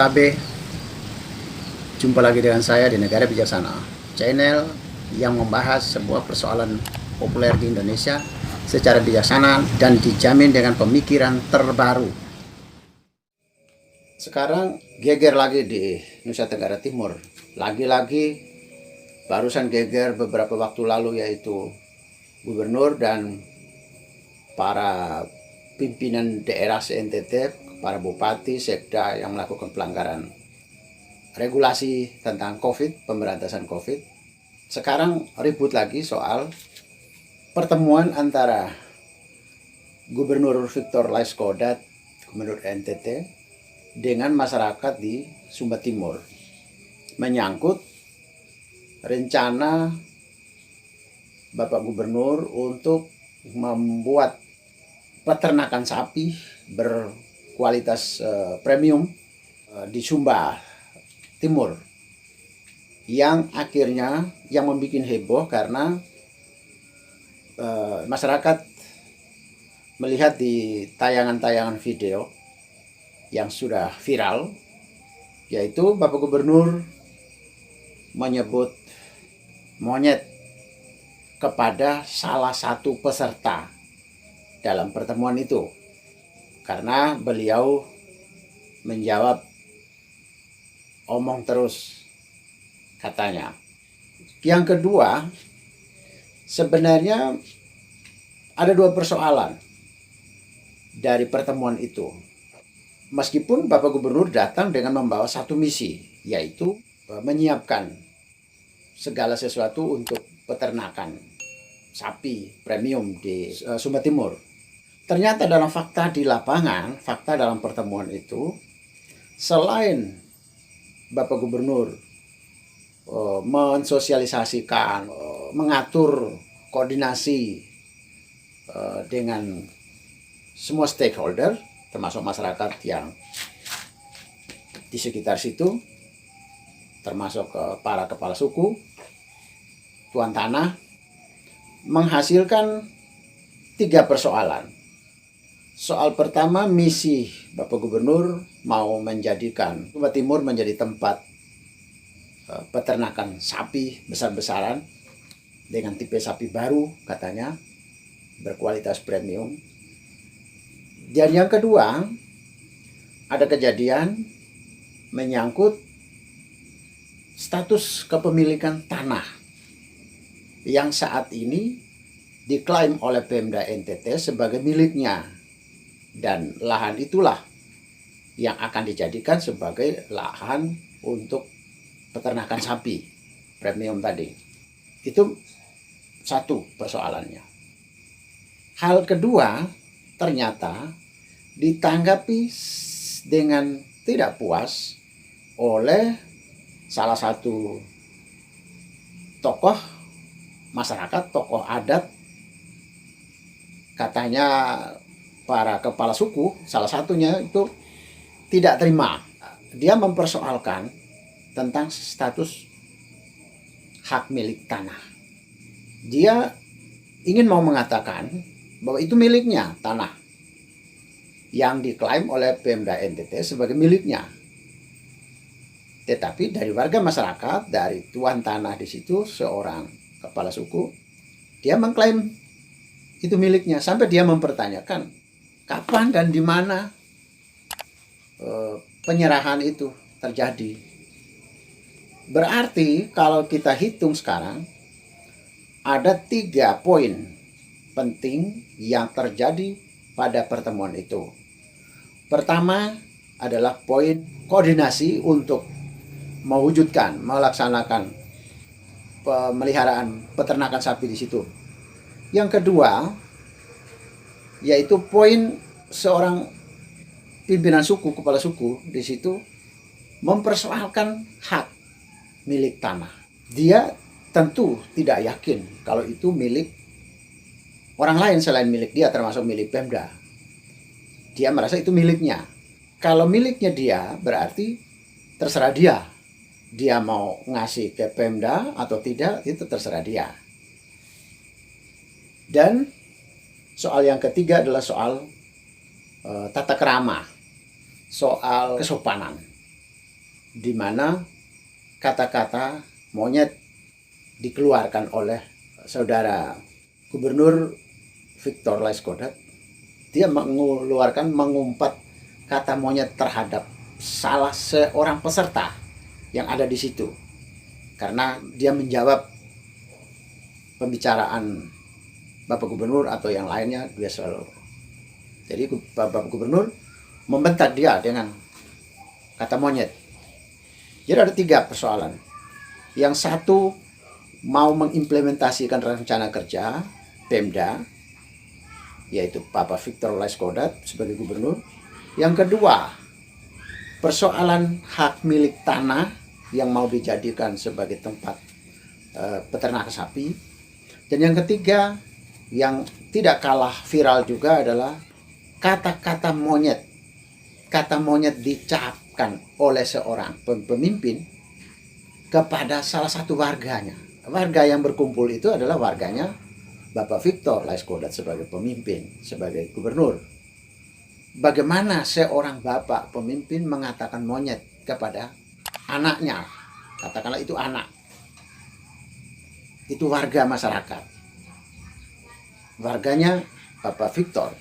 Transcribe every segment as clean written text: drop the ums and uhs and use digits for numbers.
Tabe, jumpa lagi dengan saya di Negara Bijaksana, channel yang membahas sebuah persoalan populer di Indonesia secara bijaksana dan dijamin dengan pemikiran terbaru. Sekarang geger lagi di Nusa Tenggara Timur, lagi-lagi barusan geger beberapa waktu lalu, yaitu gubernur dan para pimpinan daerah se-NTT, para bupati, sekda yang melakukan pelanggaran regulasi tentang COVID, pemberantasan COVID. Sekarang ribut lagi soal pertemuan antara Gubernur Victor Laiskodat, Gubernur NTT, dengan masyarakat di Sumba Timur, menyangkut rencana Bapak Gubernur untuk membuat peternakan sapi berkualitas premium di Sumba Timur, yang akhirnya yang membuat heboh karena masyarakat melihat di tayangan-tayangan video yang sudah viral, yaitu Bapak Gubernur menyebut monyet kepada salah satu peserta dalam pertemuan itu, karena beliau menjawab omong terus, katanya. Yang kedua, sebenarnya ada dua persoalan dari pertemuan itu. Meskipun Bapak Gubernur datang dengan membawa satu misi, yaitu menyiapkan segala sesuatu untuk peternakan sapi premium di Sumba Timur. Ternyata dalam fakta di lapangan, fakta dalam pertemuan itu, selain Bapak Gubernur mensosialisasikan, mengatur koordinasi dengan semua stakeholder, termasuk masyarakat yang di sekitar situ, termasuk para kepala suku, tuan tanah, menghasilkan tiga persoalan. Soal pertama, misi Bapak Gubernur mau menjadikan Sumba Timur menjadi tempat peternakan sapi besar-besaran dengan tipe sapi baru, katanya, berkualitas premium. Dan yang kedua, ada kejadian menyangkut status kepemilikan tanah yang saat ini diklaim oleh Pemda NTT sebagai miliknya. Dan lahan itulah yang akan dijadikan sebagai lahan untuk peternakan sapi premium tadi. Itu satu persoalannya. Hal kedua, ternyata ditanggapi dengan tidak puas oleh salah satu tokoh masyarakat, tokoh adat. Katanya para kepala suku, salah satunya itu tidak terima. Dia mempersoalkan tentang status hak milik tanah. Dia ingin mau mengatakan bahwa itu miliknya, tanah yang diklaim oleh Pemda NTT sebagai miliknya. Tetapi dari warga masyarakat, dari tuan tanah di situ, seorang kepala suku, dia mengklaim itu miliknya, sampai dia mempertanyakan kapan dan di mana penyerahan itu terjadi. Berarti kalau kita hitung sekarang, ada 3 poin penting yang terjadi pada pertemuan itu. Pertama adalah poin koordinasi untuk mewujudkan, melaksanakan pemeliharaan peternakan sapi di situ. Yang kedua, yaitu poin seorang pimpinan suku, kepala suku di situ mempersoalkan hak milik tanah. Dia tentu tidak yakin kalau itu milik orang lain selain milik dia, termasuk milik Pemda. Dia merasa itu miliknya. Kalau miliknya dia, berarti terserah dia. Dia mau ngasih ke Pemda atau tidak, itu terserah dia. Dan soal yang ketiga adalah soal tata krama, soal kesopanan. di mana kata-kata monyet dikeluarkan oleh saudara Gubernur Victor Laiskodat. Dia mengumpat kata monyet terhadap salah seorang peserta yang ada di situ, karena dia menjawab pembicaraan Bapak Gubernur atau yang lainnya. Dia selalu, jadi Bapak Gubernur membentak dia dengan kata monyet. Jadi ada 3 persoalan. Yang satu, mau mengimplementasikan rencana kerja Pemda, yaitu Bapak Victor Laiskodat sebagai gubernur. Yang kedua, persoalan hak milik tanah yang mau dijadikan sebagai tempat peternakan sapi. Dan yang ketiga, yang tidak kalah viral juga adalah kata-kata monyet. Kata monyet dicapkan oleh seorang pemimpin kepada salah satu warganya. Warga yang berkumpul itu adalah warganya Bapak Victor Laiskodat sebagai pemimpin, sebagai gubernur. Bagaimana seorang bapak pemimpin mengatakan monyet kepada anaknya, katakanlah itu anak, itu warga masyarakat, warganya Bapak Victor.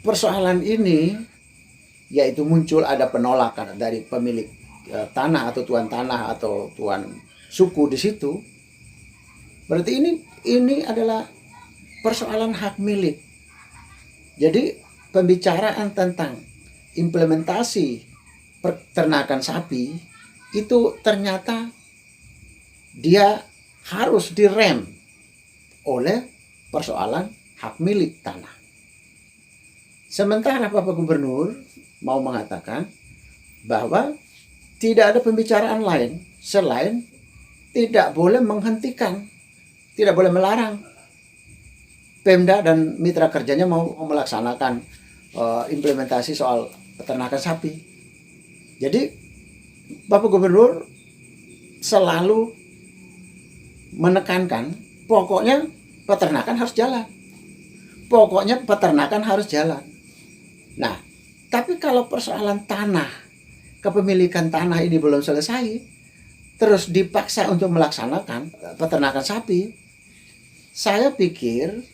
Persoalan ini yaitu muncul ada penolakan dari pemilik tanah atau tuan tanah atau tuan suku di situ. Berarti ini adalah persoalan hak milik. Jadi pembicaraan tentang implementasi peternakan sapi itu ternyata dia harus direm oleh persoalan hak milik tanah. Sementara Bapak Gubernur mau mengatakan bahwa tidak ada pembicaraan lain selain tidak boleh menghentikan, tidak boleh melarang Pemda dan mitra kerjanya mau melaksanakan implementasi soal peternakan sapi. Jadi Bapak Gubernur selalu menekankan pokoknya peternakan harus jalan. Pokoknya peternakan harus jalan. Nah, tapi kalau persoalan tanah, kepemilikan tanah ini belum selesai, terus dipaksa untuk melaksanakan peternakan sapi, saya pikir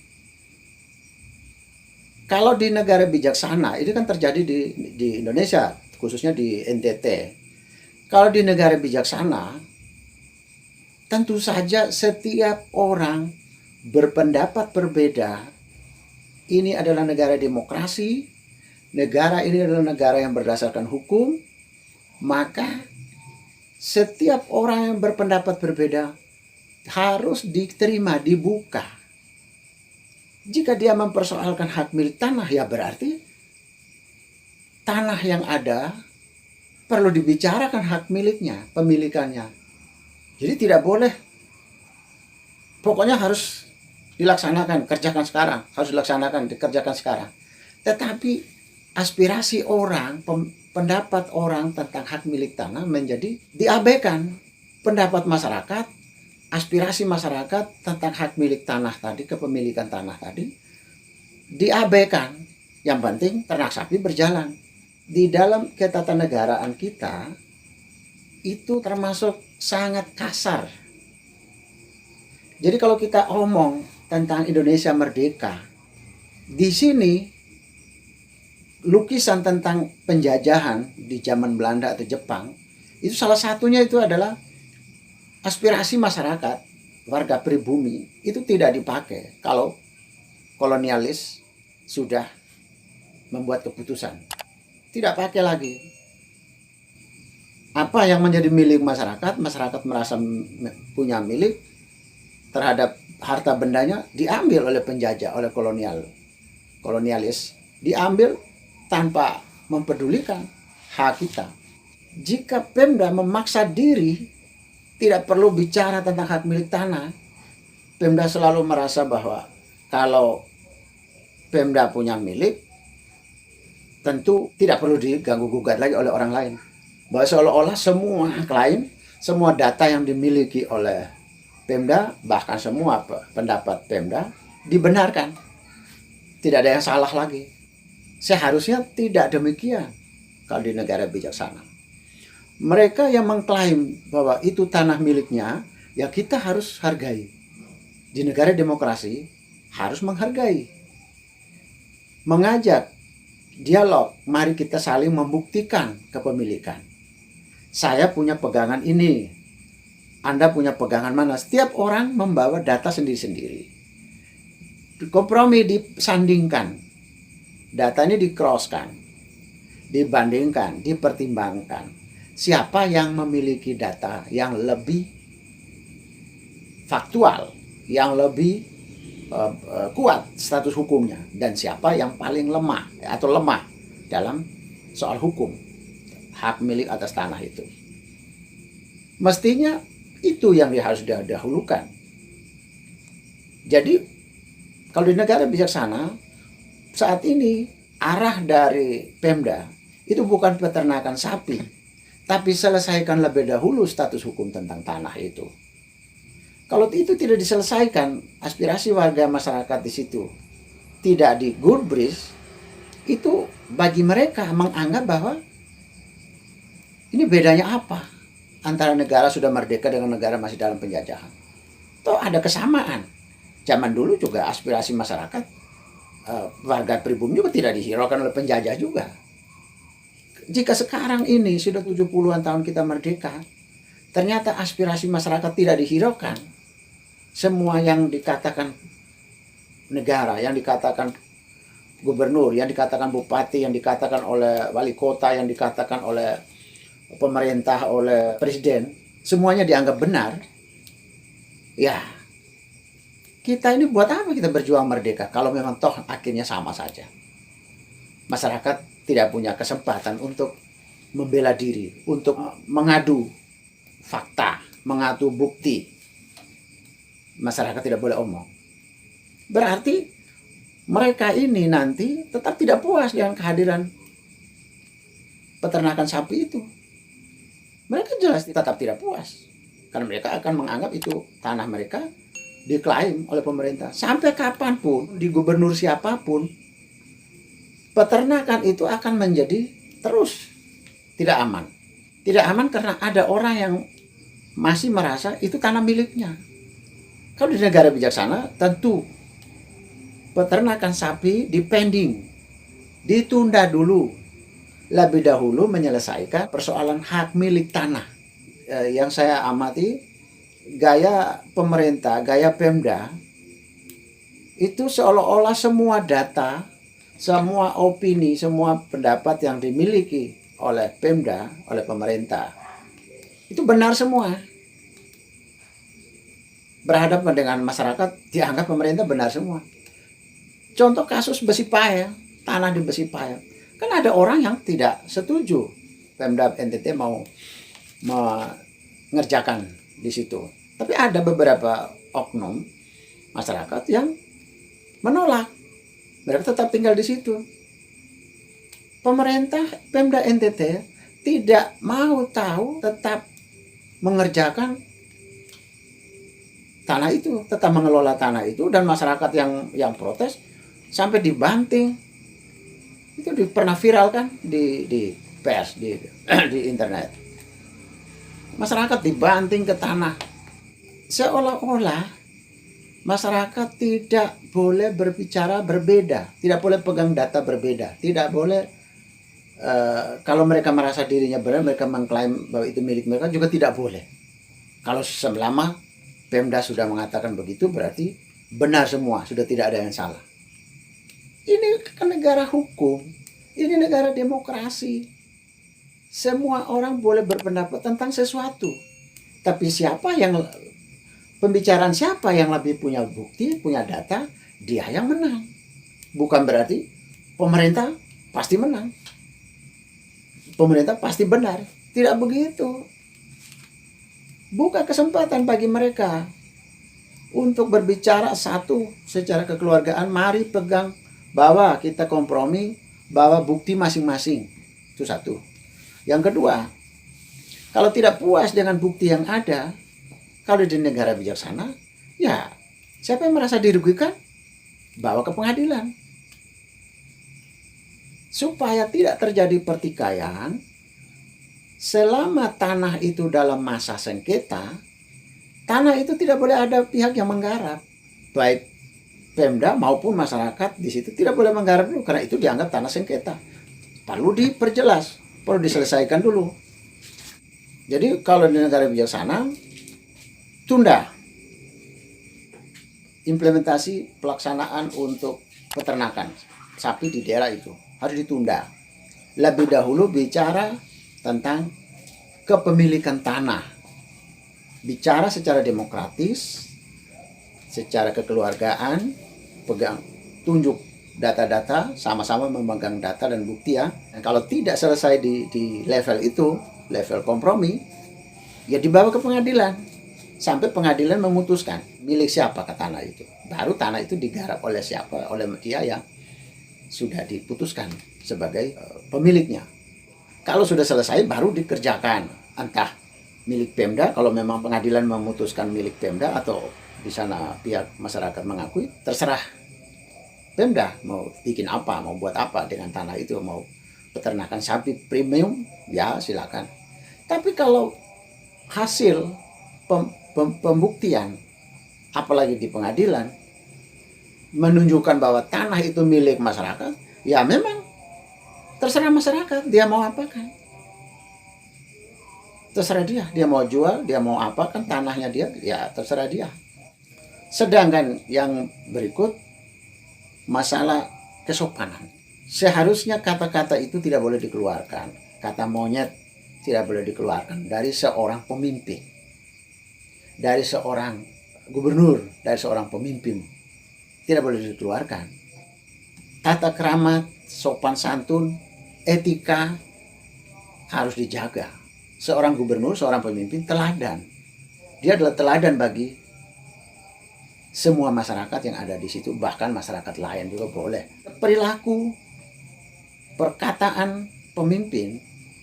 kalau di negara bijaksana, ini kan terjadi di Indonesia, khususnya di NTT. Kalau di negara bijaksana, tentu saja setiap orang berpendapat berbeda. Ini adalah negara demokrasi, negara ini adalah negara yang berdasarkan hukum, maka setiap orang yang berpendapat berbeda harus diterima, dibuka. Jika dia mempersoalkan hak milik tanah, ya berarti tanah yang ada perlu dibicarakan hak miliknya, pemilikannya. Jadi tidak boleh, pokoknya harus dilaksanakan, kerjakan sekarang, harus dilaksanakan, dikerjakan sekarang. Tetapi aspirasi orang, pendapat orang tentang hak milik tanah menjadi diabaikan. Pendapat masyarakat, aspirasi masyarakat tentang hak milik tanah tadi, kepemilikan tanah tadi, diabaikan. Yang penting ternak sapi berjalan. Di dalam ketatanegaraan kita, itu termasuk sangat kasar. Jadi kalau kita omong tentang Indonesia merdeka, di sini lukisan tentang penjajahan di zaman Belanda atau Jepang, itu salah satunya itu adalah aspirasi masyarakat, warga pribumi, itu tidak dipakai kalau kolonialis sudah membuat keputusan. Tidak pakai lagi. Apa yang menjadi milik masyarakat, masyarakat merasa punya milik terhadap harta bendanya, diambil oleh penjajah, oleh kolonialis. Diambil tanpa mempedulikan hak kita. Jika Pemda memaksa diri tidak perlu bicara tentang hak milik tanah, Pemda selalu merasa bahwa kalau Pemda punya milik, tentu tidak perlu diganggu-gugat lagi oleh orang lain. Bahwa seolah-olah semua klaim, semua data yang dimiliki oleh Pemda, bahkan semua pendapat Pemda dibenarkan. Tidak ada yang salah lagi. Seharusnya tidak demikian kalau di negara bijaksana. Mereka yang mengklaim bahwa itu tanah miliknya, ya kita harus hargai. Di negara demokrasi harus menghargai. Mengajak dialog, mari kita saling membuktikan kepemilikan. Saya punya pegangan ini, Anda punya pegangan mana? Setiap orang membawa data sendiri-sendiri. Kompromi disandingkan, data ini di-crosskan, dibandingkan, dipertimbangkan. Siapa yang memiliki data yang lebih faktual, yang lebih kuat status hukumnya, dan siapa yang paling lemah atau lemah dalam soal hukum hak milik atas tanah itu. Mestinya itu yang harus didahulukan. Jadi kalau di negara bijaksana saat ini arah dari Pemda itu bukan peternakan sapi, tapi selesaikan lebih dahulu status hukum tentang tanah itu. Kalau itu tidak diselesaikan, aspirasi warga masyarakat di situ tidak digubris, itu bagi mereka menganggap bahwa ini bedanya apa antara negara sudah merdeka dengan negara masih dalam penjajahan. Toh ada kesamaan. Zaman dulu juga aspirasi masyarakat, warga pribumi juga tidak dihiraukan oleh penjajah juga. Jika sekarang ini sudah 70-an tahun kita merdeka, ternyata aspirasi masyarakat tidak dihiraukan. Semua yang dikatakan negara, yang dikatakan gubernur, yang dikatakan bupati, yang dikatakan oleh wali kota, yang dikatakan oleh pemerintah, oleh presiden, semuanya dianggap benar. Ya, kita ini buat apa kita berjuang merdeka kalau memang toh akhirnya sama saja. Masyarakat tidak punya kesempatan untuk membela diri, untuk mengadu fakta, mengadu bukti. Masyarakat tidak boleh omong. Berarti mereka ini nanti tetap tidak puas dengan kehadiran peternakan sapi itu. Mereka jelas tetap tidak puas. Karena mereka akan menganggap itu tanah mereka diklaim oleh pemerintah. Sampai kapanpun, di gubernur siapapun, peternakan itu akan menjadi terus tidak aman. Tidak aman karena ada orang yang masih merasa itu tanah miliknya. Kalau di negara bijaksana, tentu peternakan sapi dipending, ditunda dulu, lebih dahulu menyelesaikan persoalan hak milik tanah. Yang saya amati, gaya pemerintah, gaya Pemda, itu seolah-olah semua data, semua opini, semua pendapat yang dimiliki oleh Pemda, oleh pemerintah, itu benar semua. Berhadapan dengan masyarakat, dianggap pemerintah benar semua. Contoh kasus Besipayang, tanah di Besipayang. Kan ada orang yang tidak setuju Pemda NTT mau mengerjakan di situ. Tapi ada beberapa oknum masyarakat yang menolak. Mereka tetap tinggal di situ. Pemerintah Pemda NTT tidak mau tahu, tetap mengerjakan tanah itu, tetap mengelola tanah itu, dan masyarakat yang protes sampai dibanting. Itu pernah viral kan di pers, di internet. Masyarakat dibanting ke tanah. Seolah-olah masyarakat tidak boleh berbicara berbeda, tidak boleh pegang data berbeda, tidak boleh kalau mereka merasa dirinya benar, mereka mengklaim bahwa itu milik mereka juga tidak boleh. Kalau selama Pemda sudah mengatakan begitu, berarti benar semua, sudah tidak ada yang salah. Ini kan negara hukum, ini negara demokrasi. Semua orang boleh berpendapat tentang sesuatu. Tapi pembicaraan siapa yang lebih punya bukti, punya data, dia yang menang. Bukan berarti pemerintah pasti menang. Pemerintah pasti benar. Tidak begitu. Buka kesempatan bagi mereka untuk berbicara satu secara kekeluargaan. Mari pegang, bawa kita kompromi, bawa bukti masing-masing. Itu satu. Yang kedua, kalau tidak puas dengan bukti yang ada, kalau di negara bijaksana, ya siapa yang merasa dirugikan, bawa ke pengadilan. Supaya tidak terjadi pertikaian, selama tanah itu dalam masa sengketa, tanah itu tidak boleh ada pihak yang menggarap, baik Pemda maupun masyarakat di situ tidak boleh menggarap dulu karena itu dianggap tanah sengketa. Perlu diperjelas, perlu diselesaikan dulu. Jadi kalau di negara bijaksana, tunda implementasi pelaksanaan untuk peternakan sapi di daerah itu, harus ditunda. Lebih dahulu bicara tentang kepemilikan tanah, bicara secara demokratis, secara kekeluargaan, tunjuk data-data, sama-sama memegang data dan bukti ya. Dan kalau tidak selesai di level itu, level kompromi, ya dibawa ke pengadilan. Sampai pengadilan memutuskan milik siapa ke tanah itu. Baru tanah itu digarap oleh siapa, oleh dia yang sudah diputuskan sebagai pemiliknya. Kalau sudah selesai baru dikerjakan. Entah milik Pemda, kalau memang pengadilan memutuskan milik Pemda, atau di sana pihak masyarakat mengakui, terserah Pemda mau bikin apa, mau buat apa dengan tanah itu, mau peternakan sapi premium, ya silakan. Tapi kalau hasil pembuktian, apalagi di pengadilan, menunjukkan bahwa tanah itu milik masyarakat, ya memang terserah masyarakat, dia mau apakan. Terserah dia mau jual, dia mau apa, kan tanahnya dia, ya terserah dia. Sedangkan yang berikut, masalah kesopanan. Seharusnya kata-kata itu tidak boleh dikeluarkan. Kata monyet tidak boleh dikeluarkan dari seorang pemimpin, dari seorang gubernur, dari seorang pemimpin. Tidak boleh dikeluarkan. Tata kramat, sopan santun, etika harus dijaga. Seorang gubernur, seorang pemimpin teladan. Dia adalah teladan bagi semua masyarakat yang ada di situ, bahkan masyarakat lain juga boleh. Perilaku, perkataan pemimpin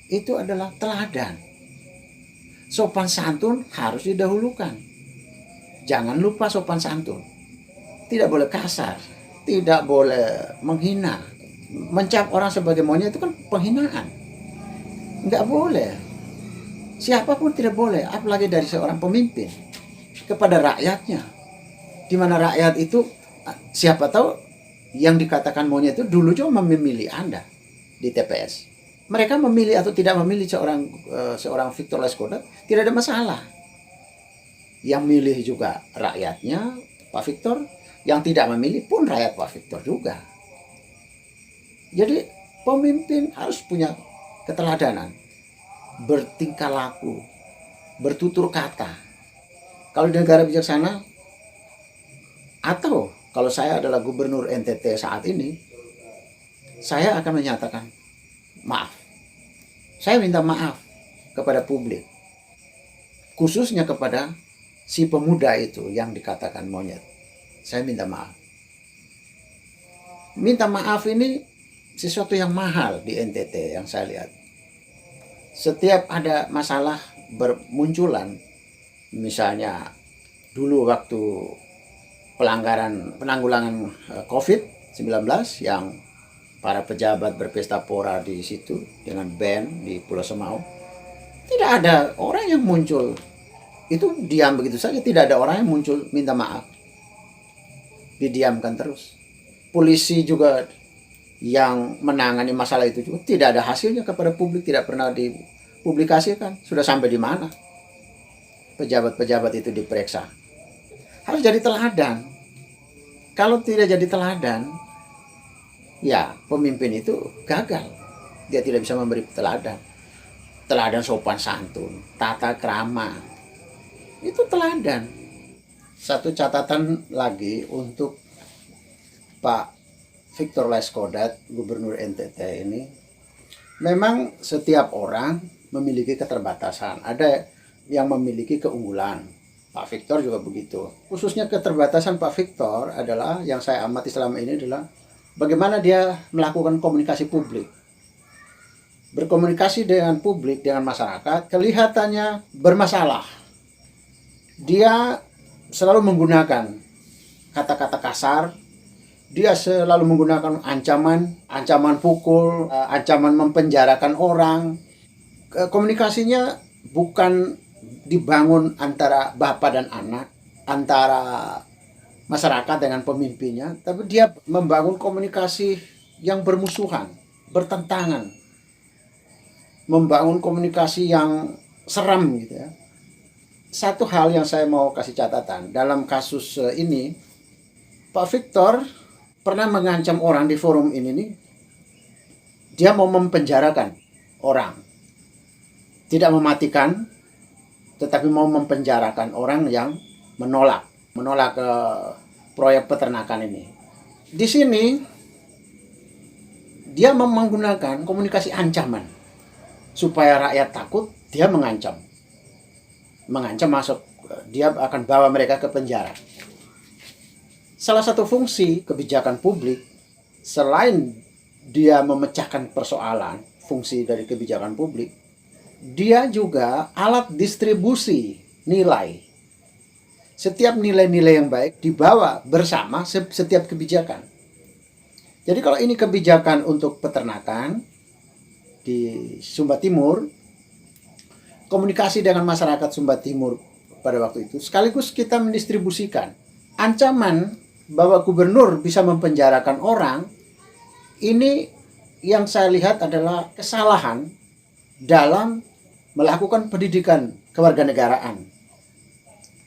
itu adalah teladan. Sopan santun harus didahulukan. Jangan lupa sopan santun. Tidak boleh kasar, tidak boleh menghina. Mencap orang sebagai monyet itu kan penghinaan. Nggak boleh. Siapapun tidak boleh, apalagi dari seorang pemimpin kepada rakyatnya. Di mana rakyat itu, siapa tahu yang dikatakan monyet itu dulu juga memilih Anda di TPS. Mereka memilih atau tidak memilih seorang Victor Laiskodat tidak ada masalah. Yang milih juga rakyatnya Pak Victor, yang tidak memilih pun rakyat Pak Victor juga. Jadi pemimpin harus punya keteladanan, bertingkah laku, bertutur kata. Kalau di negara bijaksana, atau kalau saya adalah gubernur NTT saat ini, saya akan menyatakan maaf. Saya minta maaf kepada publik, khususnya kepada si pemuda itu yang dikatakan monyet. Saya minta maaf. Minta maaf ini sesuatu yang mahal di NTT yang saya lihat. Setiap ada masalah bermunculan, misalnya dulu waktu penanggulangan COVID-19 yang para pejabat berpesta pora di situ dengan band di Pulau Semau, tidak ada orang yang muncul. Itu diam begitu saja, tidak ada orang yang muncul minta maaf. Didiamkan terus. Polisi juga yang menangani masalah itu juga tidak ada hasilnya kepada publik, tidak pernah dipublikasikan. Sudah sampai di mana pejabat-pejabat itu diperiksa. Harus jadi teladan. Kalau tidak jadi teladan, ya pemimpin itu gagal. Dia tidak bisa memberi teladan. Teladan sopan santun, tata krama, itu teladan. Satu catatan lagi untuk Pak Victor Laiskodat, Gubernur NTT ini, memang setiap orang memiliki keterbatasan. Ada yang memiliki keunggulan. Pak Victor juga begitu. Khususnya keterbatasan Pak Victor adalah, yang saya amati selama ini adalah bagaimana dia melakukan komunikasi publik. Berkomunikasi dengan publik, dengan masyarakat, kelihatannya bermasalah. Dia selalu menggunakan kata-kata kasar, dia selalu menggunakan ancaman pukul, ancaman mempenjarakan orang. komunikasinya bukan dibangun antara bapak dan anak, antara masyarakat dengan pemimpinnya, tapi dia membangun komunikasi yang bermusuhan, bertentangan, membangun komunikasi yang seram gitu ya. Satu hal yang saya mau kasih catatan dalam kasus ini, Pak Victor pernah mengancam orang di forum ini nih, dia mau mempenjarakan orang, tidak mematikan, tetapi mau mempenjarakan orang yang menolak proyek peternakan ini. Di sini dia menggunakan komunikasi ancaman supaya rakyat takut. Dia mengancam masuk, dia akan bawa mereka ke penjara. Salah satu fungsi kebijakan publik selain dia memecahkan persoalan, fungsi dari kebijakan publik, dia juga alat distribusi nilai. Setiap nilai-nilai yang baik dibawa bersama setiap kebijakan. Jadi kalau ini kebijakan untuk peternakan di Sumba Timur, komunikasi dengan masyarakat Sumba Timur pada waktu itu, sekaligus kita mendistribusikan ancaman bahwa gubernur bisa mempenjarakan orang. Ini yang saya lihat adalah kesalahan dalam melakukan pendidikan kewarganegaraan.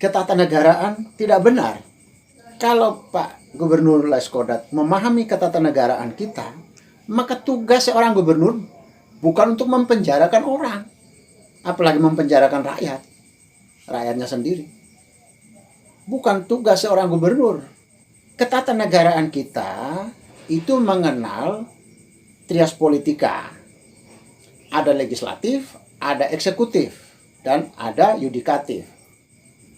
Ketatanegaraan tidak benar. Kalau Pak Gubernur Laiskodat memahami ketatanegaraan kita, maka tugas seorang gubernur bukan untuk mempenjarakan orang, apalagi mempenjarakan rakyatnya sendiri. Bukan tugas seorang gubernur. Ketatanegaraan kita itu mengenal trias politika. Ada legislatif, ada eksekutif, dan ada yudikatif.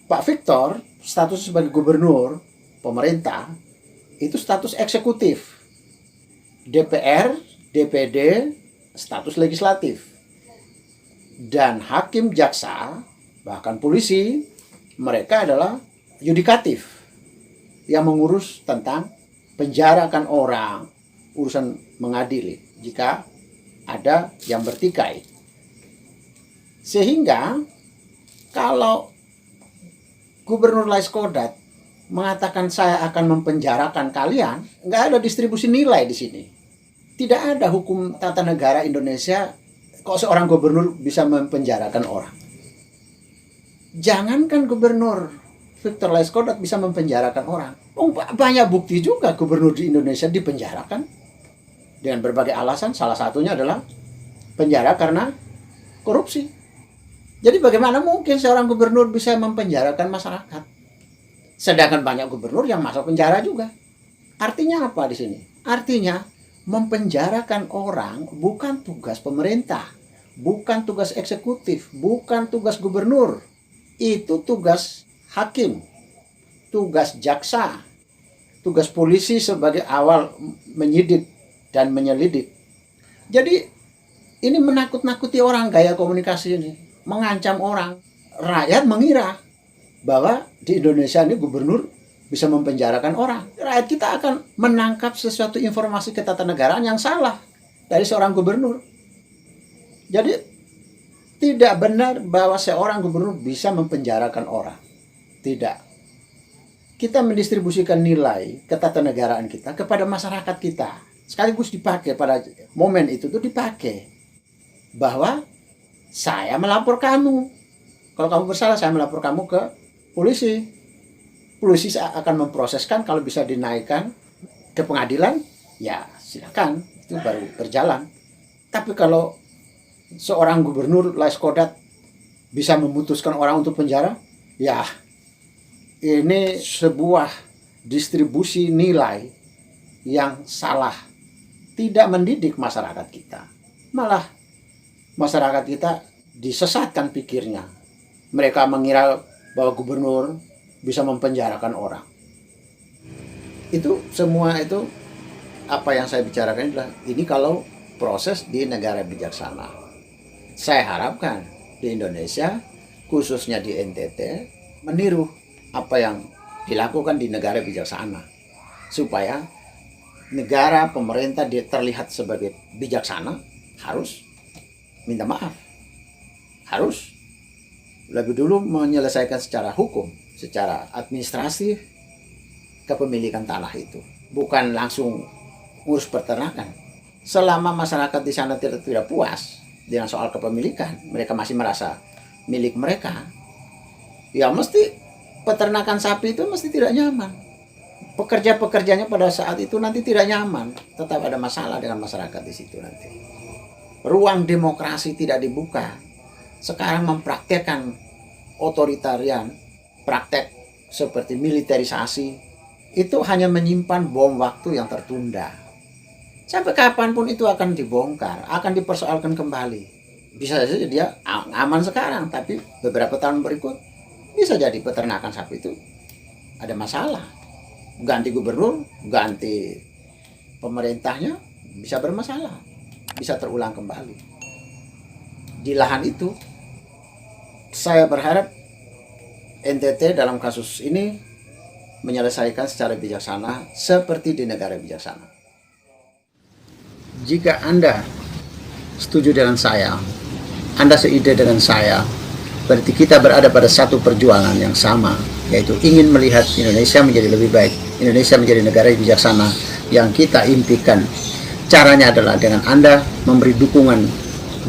Pak Victor status sebagai gubernur pemerintah itu status eksekutif. DPR, DPD status legislatif. Dan hakim, jaksa, bahkan polisi, mereka adalah yudikatif yang mengurus tentang penjarakan orang, urusan mengadili jika ada yang bertikai. Sehingga kalau Gubernur Laiskodat mengatakan saya akan mempenjarakan kalian, nggak ada distribusi nilai di sini. Tidak ada hukum tata negara Indonesia kok seorang gubernur bisa mempenjarakan orang. Jangankan Gubernur Victor Laiskodat bisa mempenjarakan orang. Banyak bukti juga gubernur di Indonesia dipenjarakan dengan berbagai alasan. Salah satunya adalah penjara karena korupsi. Jadi bagaimana mungkin seorang gubernur bisa mempenjarakan masyarakat? Sedangkan banyak gubernur yang masuk penjara juga. Artinya apa di sini? Artinya mempenjarakan orang bukan tugas pemerintah, bukan tugas eksekutif, bukan tugas gubernur. Itu tugas hakim, tugas jaksa, tugas polisi sebagai awal menyidik dan menyelidik. Jadi ini menakut-nakuti orang gaya komunikasi ini. Mengancam orang. Rakyat mengira bahwa di Indonesia ini gubernur bisa mempenjarakan orang. Rakyat kita akan menangkap sesuatu informasi ketatanegaraan yang salah dari seorang gubernur. Jadi tidak benar bahwa seorang gubernur bisa mempenjarakan orang. Tidak. Kita mendistribusikan nilai ketatanegaraan kita kepada masyarakat kita. Sekaligus dipakai pada momen itu tuh dipakai. Bahwa saya melapor kamu. Kalau kamu bersalah, saya melapor kamu ke polisi. Polisi akan memproseskan, kalau bisa dinaikkan ke pengadilan, ya silakan, itu baru berjalan. Tapi kalau seorang gubernur Laiskodat bisa memutuskan orang untuk penjara, ya ini sebuah distribusi nilai yang salah. Tidak mendidik masyarakat kita. Malah masyarakat kita disesatkan pikirnya. Mereka mengira bahwa gubernur bisa mempenjarakan orang. Itu semua itu apa yang saya bicarakan adalah ini kalau proses di negara bijaksana. Saya harapkan di Indonesia, khususnya di NTT, meniru apa yang dilakukan di negara bijaksana. Supaya negara pemerintah terlihat sebagai bijaksana, harus minta maaf harus lebih dulu menyelesaikan secara hukum, secara administrasi kepemilikan tanah itu, bukan langsung ngurus peternakan. Selama masyarakat di sana tidak puas dengan soal kepemilikan, mereka masih merasa milik mereka, ya mesti peternakan sapi itu mesti tidak nyaman. Pekerja-pekerjanya pada saat itu nanti tidak nyaman, tetap ada masalah dengan masyarakat di situ nanti. Ruang demokrasi tidak dibuka. Sekarang mempraktekkan otoritarian, praktek seperti militerisasi, itu hanya menyimpan bom waktu yang tertunda. Sampai kapanpun itu akan dibongkar, akan dipersoalkan kembali. Bisa saja dia aman sekarang, tapi beberapa tahun berikut bisa jadi peternakan sapi itu ada masalah. Ganti gubernur, ganti pemerintahnya, bisa bermasalah, bisa terulang kembali. Di lahan itu, saya berharap NTT dalam kasus ini menyelesaikan secara bijaksana seperti di negara bijaksana. Jika Anda setuju dengan saya, Anda seide dengan saya, berarti kita berada pada satu perjuangan yang sama, yaitu ingin melihat Indonesia menjadi lebih baik, Indonesia menjadi negara yang bijaksana yang kita impikan. Caranya adalah dengan Anda memberi dukungan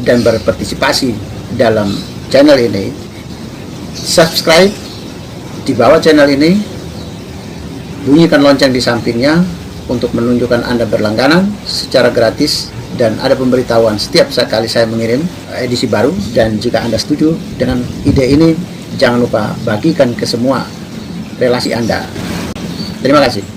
dan berpartisipasi dalam channel ini. Subscribe di bawah channel ini, bunyikan lonceng di sampingnya untuk menunjukkan Anda berlangganan secara gratis, dan ada pemberitahuan setiap kali saya mengirim edisi baru. Dan jika Anda setuju dengan ide ini, jangan lupa bagikan ke semua relasi Anda. Terima kasih.